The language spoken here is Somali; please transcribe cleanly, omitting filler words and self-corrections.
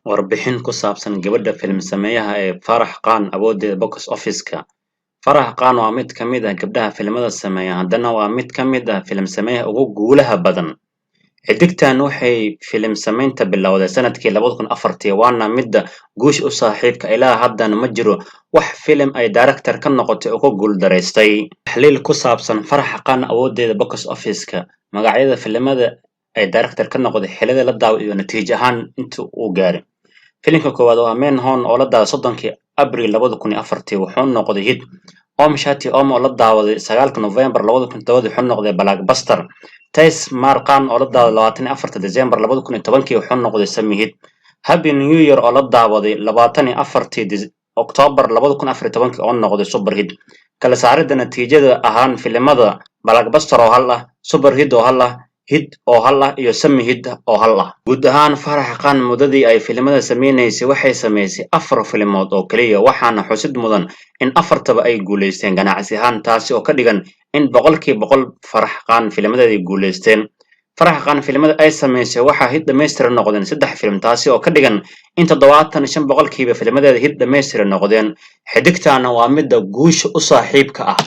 Warbixin ku saabsan gabadha film sameeyaha ee Farax Qaan awoodeeda box office-ka. Farax Qaan waa mid ka mid ah gabdhaha filimada sameeya, haddana waa mid ka mid ah film sameeyaha ugu guulaha badan. Xidigtan waxay film samaynta bilowday sanadkii 2004 waana midda guush u saaxiibka ilaa haddana ma jiro wax film ay director ka noqotay oo ku guuldareystay. Taxliil ku saabsan Farax Qaan awoodeeda box office-ka, magacyada filimada ay director ka noqday, xilliyada la daawado iyo natiijo ahaan inta uu gaaray. Filimka koowaad waa Men Hon oo la daawaday 30 Abriil 2004 wuxuu noqday hit. Om Shanti Om oo la daawaday 9 November 2007 wuxuu noqday blockbuster. Tais Mar Khan oo la daawaday 24 December 2010 wuxuu noqday semi hit. Happy New Year oo la daawaday 24 October 2014 oo noqday super hit. Kala saaridda natiijada ahaan filimada blockbuster oo hal ah, super hit oo hal ah, hit oo hal ah iyo semi hit oo hal ah. Guud ahaan Farax Qaan muddadii ay filimada sameynaysay waxay samaysay 4 filmood oo kaliya, waxaana xusid mudan in afartaba ay guuleysteen ganacsi ahaan, taasi oo ka dhigan in boqolkiiba boqol Farax Qaan filmadeedii guuleysteen. Farax Qaan filimada ay samaysay waxaa hit dhammaystiran noqdeen 3 film, taasi oo ka dhigan in 75 boqolkiiba filmadeeda hit dhammaystiran noqdeen. Xidigtaana waa midda guusha u saaxiibka ah.